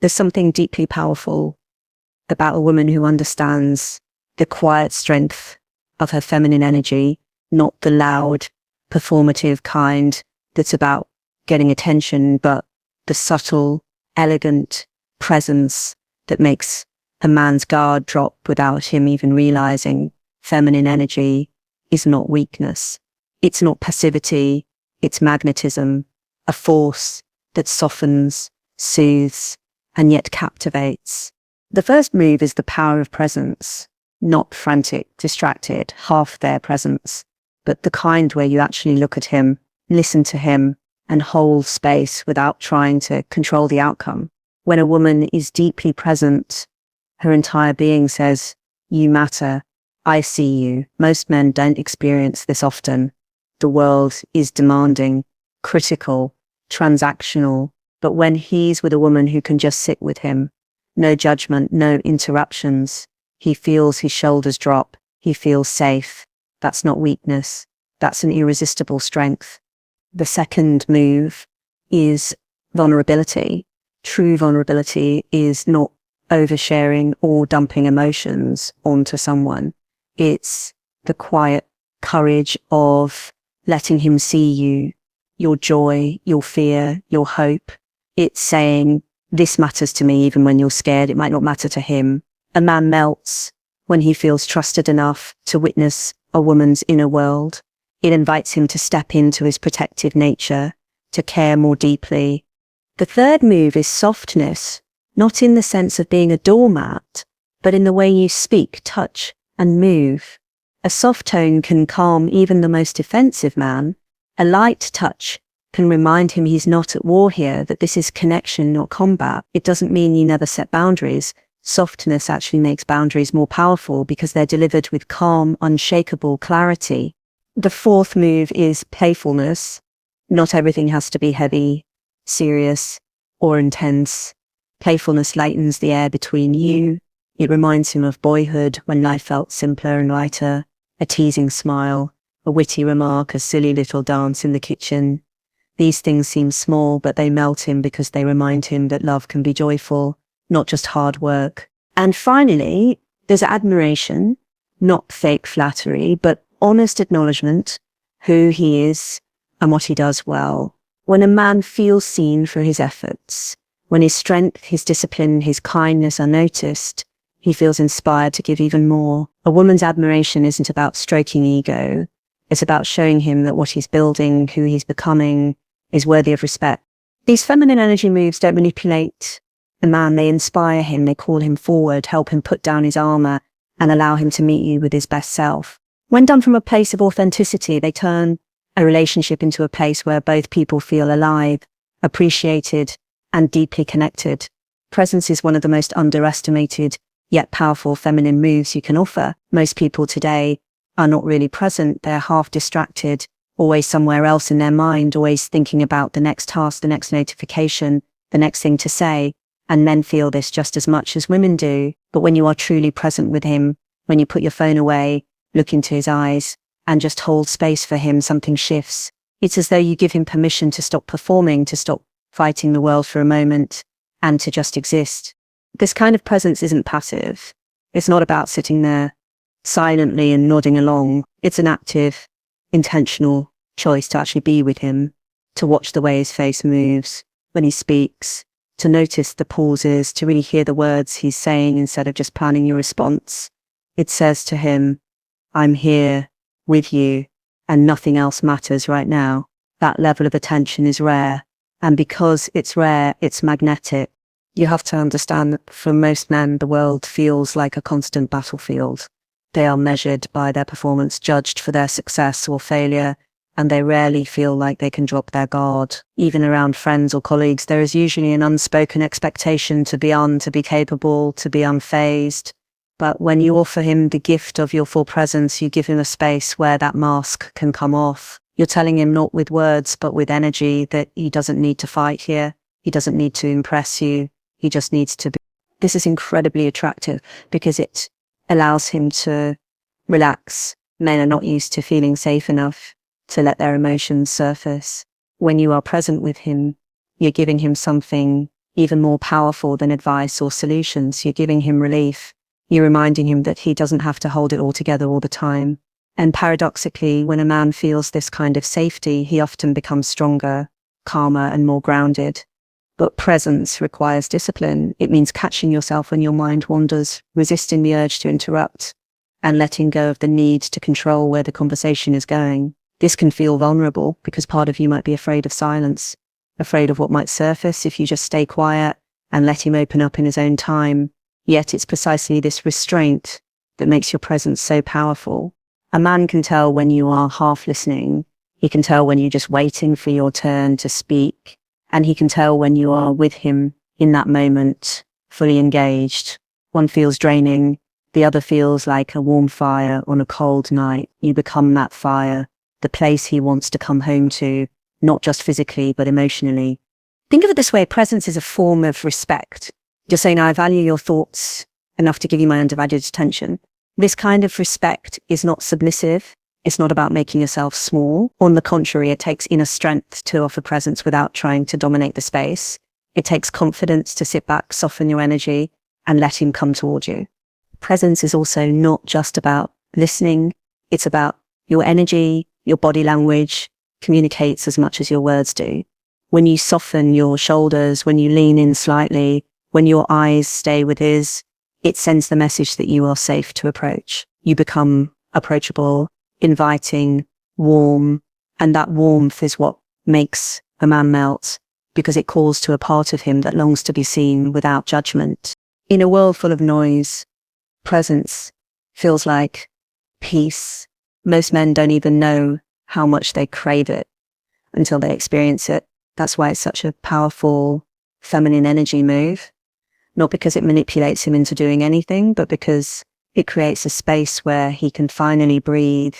There's something deeply powerful about a woman who understands the quiet strength of her feminine energy, not the loud, performative kind that's about getting attention, but the subtle, elegant presence that makes a man's guard drop without him even realizing. Feminine energy is not weakness. It's not passivity. It's magnetism, a force that softens, soothes, and yet captivates. The first move is the power of presence, not frantic, distracted, half there presence, but the kind where you actually look at him, listen to him, and hold space without trying to control the outcome. When a woman is deeply present, her entire being says, "You matter. I see you." Most men don't experience this often. The world is demanding, critical, transactional, but when he's with a woman who can just sit with him, no judgment, no interruptions, he feels his shoulders drop, he feels safe. That's not weakness. That's an irresistible strength. The second move is vulnerability. True vulnerability is not oversharing or dumping emotions onto someone. It's the quiet courage of letting him see you, your joy, your fear, your hope. It's saying, "This matters to me even when you're scared. It might not matter to him." A man melts when he feels trusted enough to witness a woman's inner world. It invites him to step into his protective nature, to care more deeply. The third move is softness, not in the sense of being a doormat, but in the way you speak, touch, and move. A soft tone can calm even the most defensive man. A light touch can remind him he's not at war here, that this is connection, not combat. It doesn't mean you never set boundaries. Softness actually makes boundaries more powerful because they're delivered with calm, unshakable clarity. The fourth move is playfulness. Not everything has to be heavy, serious, or intense. Playfulness lightens the air between you. It reminds him of boyhood when life felt simpler and lighter. A teasing smile, a witty remark, a silly little dance in the kitchen. These things seem small, but they melt him because they remind him that love can be joyful, not just hard work. And finally, there's admiration, not fake flattery, but honest acknowledgement, who he is and what he does well. When a man feels seen for his efforts, when his strength, his discipline, his kindness are noticed, he feels inspired to give even more. A woman's admiration isn't about stroking ego. It's about showing him that what he's building, who he's becoming, is worthy of respect. These feminine energy moves don't manipulate the man. They inspire him. They call him forward, help him put down his armor, and allow him to meet you with his best self. When done from a place of authenticity, they turn a relationship into a place where both people feel alive, appreciated, and deeply connected. Presence is one of the most underestimated yet powerful feminine moves you can offer. Most people today are not really present. They're half distracted, always somewhere else in their mind, always thinking about the next task, the next notification, the next thing to say. And men feel this just as much as women do. But when you are truly present with him, when you put your phone away, look into his eyes, and just hold space for him, something shifts. It's as though you give him permission to stop performing, to stop fighting the world for a moment, and to just exist. This kind of presence isn't passive. It's not about sitting there silently and nodding along. It's an active, intentional choice to actually be with him, to watch the way his face moves when he speaks, to notice the pauses, to really hear the words he's saying instead of just planning your response. It says to him, "I'm here with you and nothing else matters right now." That level of attention is rare. And because it's rare, it's magnetic. You have to understand that for most men, the world feels like a constant battlefield. They are measured by their performance, judged for their success or failure, and they rarely feel like they can drop their guard. Even around friends or colleagues, there is usually an unspoken expectation to be on, to be capable, to be unfazed. But when you offer him the gift of your full presence, you give him a space where that mask can come off. You're telling him not with words, but with energy that he doesn't need to fight here. He doesn't need to impress you. He just needs to be. This is incredibly attractive because it allows him to relax. Men are not used to feeling safe enough to let their emotions surface. When you are present with him, you're giving him something even more powerful than advice or solutions. You're giving him relief. You're reminding him that he doesn't have to hold it all together all the time. And paradoxically, when a man feels this kind of safety, he often becomes stronger, calmer, and more grounded. But presence requires discipline. It means catching yourself when your mind wanders, resisting the urge to interrupt, and letting go of the need to control where the conversation is going. This can feel vulnerable because part of you might be afraid of silence, afraid of what might surface if you just stay quiet and let him open up in his own time. Yet it's precisely this restraint that makes your presence so powerful. A man can tell when you are half listening. He can tell when you're just waiting for your turn to speak. And he can tell when you are with him in that moment, fully engaged. One feels draining. The other feels like a warm fire on a cold night. You become that fire, the place he wants to come home to, not just physically, but emotionally. Think of it this way. Presence is a form of respect. You're saying, I value your thoughts enough to give you my undivided attention. This kind of respect is not submissive. It's not about making yourself small. On the contrary, it takes inner strength to offer presence without trying to dominate the space. It takes confidence to sit back, soften your energy, and let him come toward you. Presence is also not just about listening. It's about your energy, your body language communicates as much as your words do. When you soften your shoulders, when you lean in slightly, when your eyes stay with his, it sends the message that you are safe to approach. You become approachable, inviting, warm, and that warmth is what makes a man melt, because it calls to a part of him that longs to be seen without judgment. In a world full of noise, presence feels like peace. Most men don't even know how much they crave it until they experience it. That's why it's such a powerful feminine energy move. Not because it manipulates him into doing anything, but because it creates a space where he can finally breathe.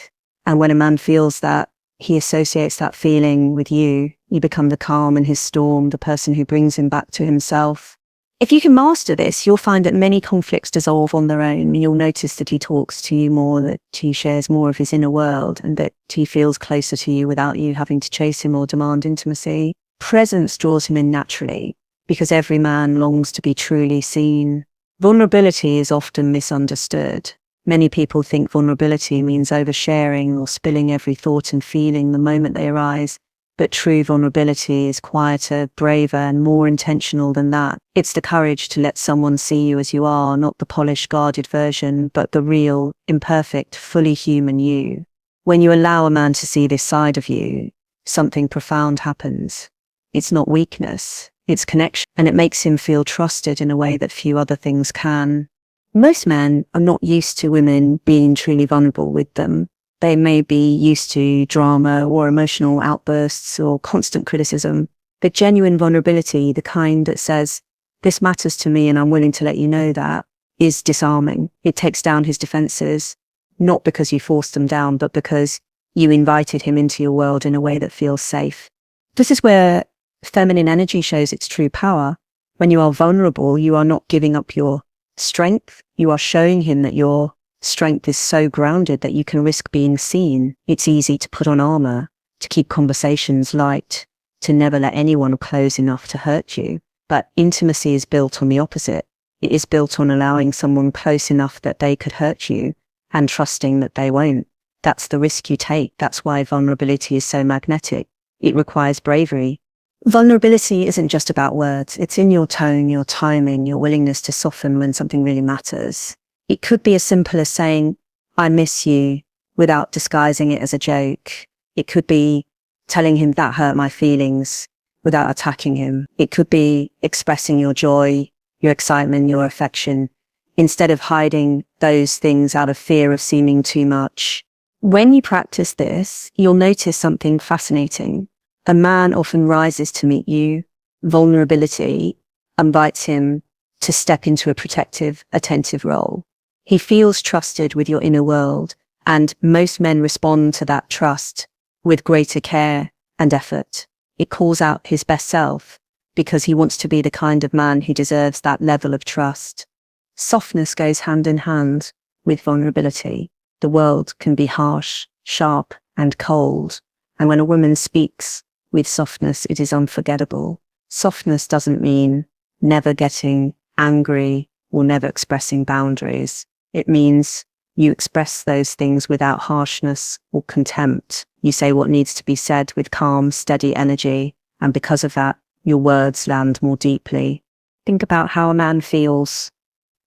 And when a man feels that, he associates that feeling with you. You become the calm in his storm, the person who brings him back to himself. If you can master this, you'll find that many conflicts dissolve on their own. You'll notice that he talks to you more, that he shares more of his inner world, and that he feels closer to you without you having to chase him or demand intimacy. Presence draws him in naturally, because every man longs to be truly seen. Vulnerability is often misunderstood. Many people think vulnerability means oversharing or spilling every thought and feeling the moment they arise. But true vulnerability is quieter, braver, and more intentional than that. It's the courage to let someone see you as you are, not the polished, guarded version, but the real, imperfect, fully human you. When you allow a man to see this side of you, something profound happens. It's not weakness, it's connection, and it makes him feel trusted in a way that few other things can. Most men are not used to women being truly vulnerable with them. They may be used to drama or emotional outbursts or constant criticism. But genuine vulnerability, the kind that says, this matters to me and I'm willing to let you know that, is disarming. It takes down his defenses, not because you forced them down, but because you invited him into your world in a way that feels safe. This is where feminine energy shows its true power. When you are vulnerable, you are not giving up your strength. You are showing him that your strength is so grounded that you can risk being seen. It's easy to put on armor, to keep conversations light, to never let anyone close enough to hurt you. But intimacy is built on the opposite. It is built on allowing someone close enough that they could hurt you and trusting that they won't. That's the risk you take. That's why vulnerability is so magnetic. It requires bravery. Vulnerability isn't just about words. It's in your tone, your timing, your willingness to soften when something really matters. It could be as simple as saying, I miss you, without disguising it as a joke. It could be telling him that hurt my feelings without attacking him. It could be expressing your joy, your excitement, your affection, instead of hiding those things out of fear of seeming too much. When you practice this, you'll notice something fascinating. A man often rises to meet you. Vulnerability invites him to step into a protective, attentive role. He feels trusted with your inner world, and most men respond to that trust with greater care and effort. It calls out his best self because he wants to be the kind of man who deserves that level of trust. Softness goes hand in hand with vulnerability. The world can be harsh, sharp, and cold, and when a woman speaks with softness, it is unforgettable. Softness doesn't mean never getting angry or never expressing boundaries. It means you express those things without harshness or contempt. You say what needs to be said with calm, steady energy. And because of that, your words land more deeply. Think about how a man feels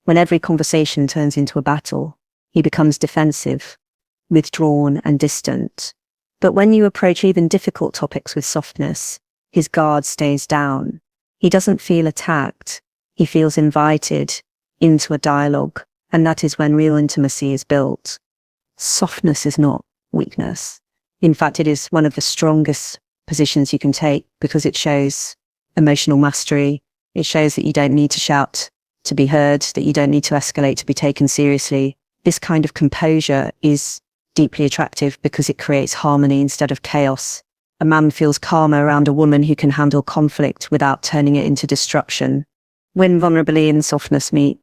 when every conversation turns into a battle. He becomes defensive, withdrawn and distant. But when you approach even difficult topics with softness, his guard stays down. He doesn't feel attacked. He feels invited into a dialogue. And that is when real intimacy is built. Softness is not weakness. In fact, it is one of the strongest positions you can take because it shows emotional mastery. It shows that you don't need to shout to be heard, that you don't need to escalate to be taken seriously. This kind of composure is deeply attractive because it creates harmony instead of chaos. A man feels calmer around a woman who can handle conflict without turning it into destruction. When vulnerability and softness meet,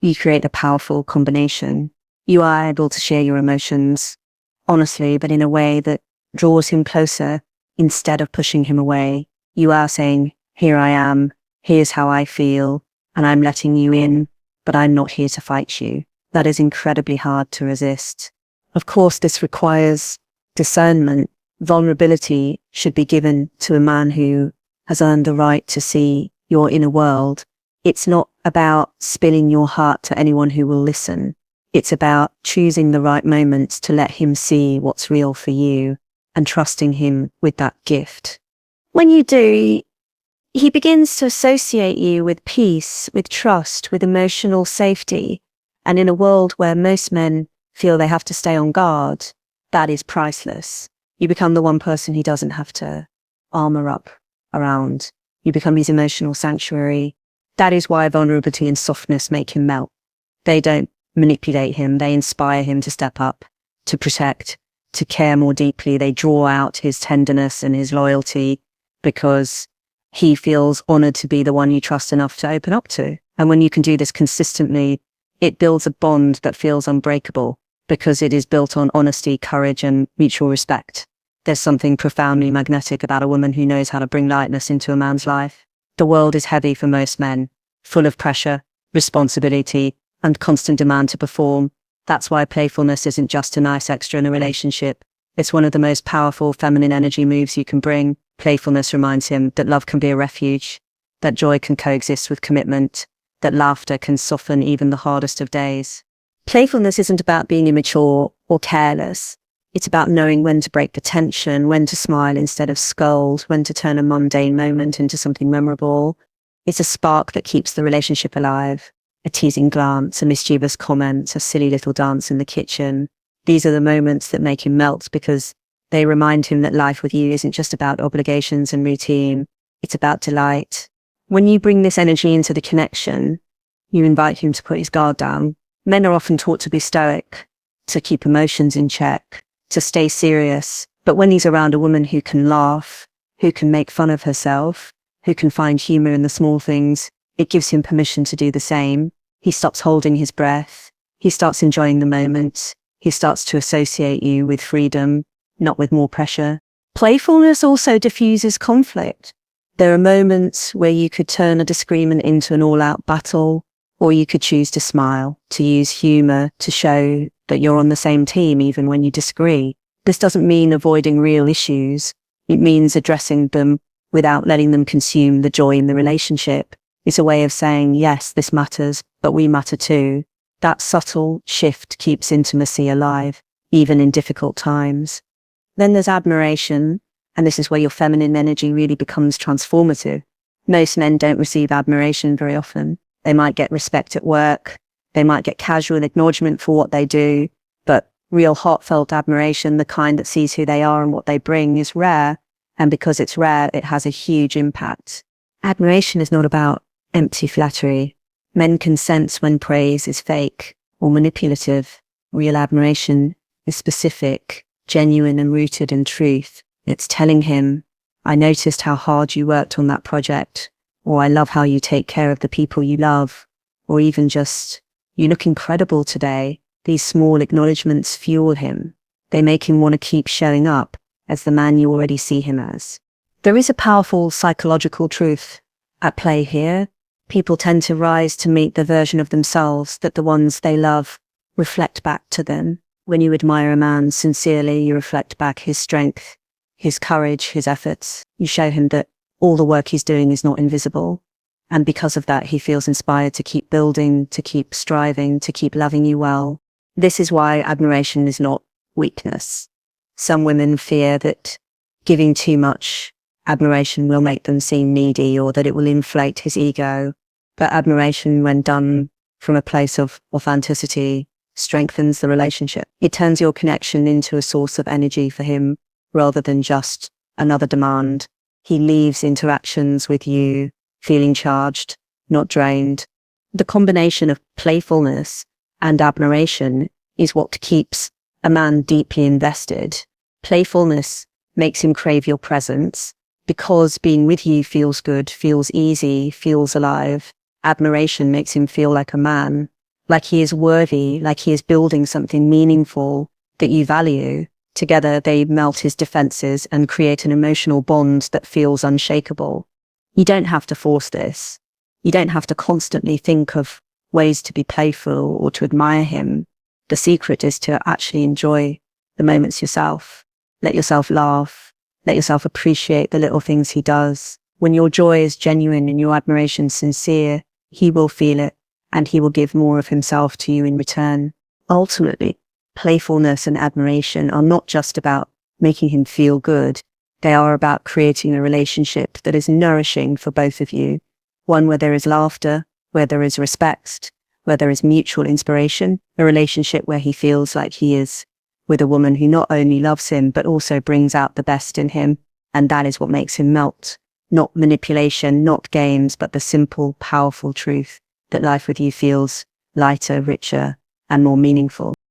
you create a powerful combination. You are able to share your emotions honestly, but in a way that draws him closer instead of pushing him away. You are saying, here I am, here's how I feel, and I'm letting you in, but I'm not here to fight you. That is incredibly hard to resist. Of course, this requires discernment. Vulnerability should be given to a man who has earned the right to see your inner world. It's not about spilling your heart to anyone who will listen. It's about choosing the right moments to let him see what's real for you and trusting him with that gift. When you do, he begins to associate you with peace, with trust, with emotional safety. And in a world where most men feel they have to stay on guard, that is priceless. You become the one person he doesn't have to armor up around. You become his emotional sanctuary. That is why vulnerability and softness make him melt. They don't manipulate him. They inspire him to step up, to protect, to care more deeply. They draw out his tenderness and his loyalty because he feels honored to be the one you trust enough to open up to. And when you can do this consistently, it builds a bond that feels unbreakable because it is built on honesty, courage, and mutual respect. There's something profoundly magnetic about a woman who knows how to bring lightness into a man's life. The world is heavy for most men, full of pressure, responsibility, and constant demand to perform. That's why playfulness isn't just a nice extra in a relationship. It's one of the most powerful feminine energy moves you can bring. Playfulness reminds him that love can be a refuge, that joy can coexist with commitment, that laughter can soften even the hardest of days. Playfulness isn't about being immature or careless. It's about knowing when to break the tension, when to smile instead of scold, when to turn a mundane moment into something memorable. It's a spark that keeps the relationship alive. A teasing glance, a mischievous comment, a silly little dance in the kitchen. These are the moments that make him melt because they remind him that life with you isn't just about obligations and routine. It's about delight. When you bring this energy into the connection, you invite him to put his guard down. Men are often taught to be stoic, to keep emotions in check, to stay serious. But when he's around a woman who can laugh, who can make fun of herself, who can find humor in the small things, it gives him permission to do the same. He stops holding his breath. He starts enjoying the moment. He starts to associate you with freedom, not with more pressure. Playfulness also diffuses conflict. There are moments where you could turn a disagreement into an all-out battle, or you could choose to smile, to use humor, to show that you're on the same team even when you disagree. This doesn't mean avoiding real issues. It means addressing them without letting them consume the joy in the relationship. It's a way of saying, yes, this matters, but we matter too. That subtle shift keeps intimacy alive, even in difficult times. Then there's admiration, and this is where your feminine energy really becomes transformative. Most men don't receive admiration very often. They might get respect at work. They might get casual acknowledgement for what they do, but real heartfelt admiration, the kind that sees who they are and what they bring, is rare. And because it's rare, it has a huge impact. Admiration is not about empty flattery. Men can sense when praise is fake or manipulative. Real admiration is specific, genuine, and rooted in truth. It's telling him, I noticed how hard you worked on that project, or I love how you take care of the people you love, or even just, you look incredible today. These small acknowledgements fuel him. They make him want to keep showing up as the man you already see him as. There is a powerful psychological truth at play here. People tend to rise to meet the version of themselves that the ones they love reflect back to them. When you admire a man sincerely, you reflect back his strength, his courage, his efforts. You show him that all the work he's doing is not invisible. And because of that, he feels inspired to keep building, to keep striving, to keep loving you well. This is why admiration is not weakness. Some women fear that giving too much admiration will make them seem needy, or that it will inflate his ego. But admiration, when done from a place of authenticity, strengthens the relationship. It turns your connection into a source of energy for him rather than just another demand. He leaves interactions with you feeling charged, not drained. The combination of playfulness and admiration is what keeps a man deeply invested. Playfulness makes him crave your presence because being with you feels good, feels easy, feels alive. Admiration makes him feel like a man, like he is worthy, like he is building something meaningful that you value. Together, they melt his defenses and create an emotional bond that feels unshakable. You don't have to force this. You don't have to constantly think of ways to be playful or to admire him. The secret is to actually enjoy the moments yourself. Let yourself laugh. Let yourself appreciate the little things he does. When your joy is genuine and your admiration sincere, he will feel it and he will give more of himself to you in return. Ultimately, playfulness and admiration are not just about making him feel good. They are about creating a relationship that is nourishing for both of you. One where there is laughter, where there is respect, where there is mutual inspiration. A relationship where he feels like he is with a woman who not only loves him, but also brings out the best in him. And that is what makes him melt. Not manipulation, not games, but the simple, powerful truth that life with you feels lighter, richer, and more meaningful.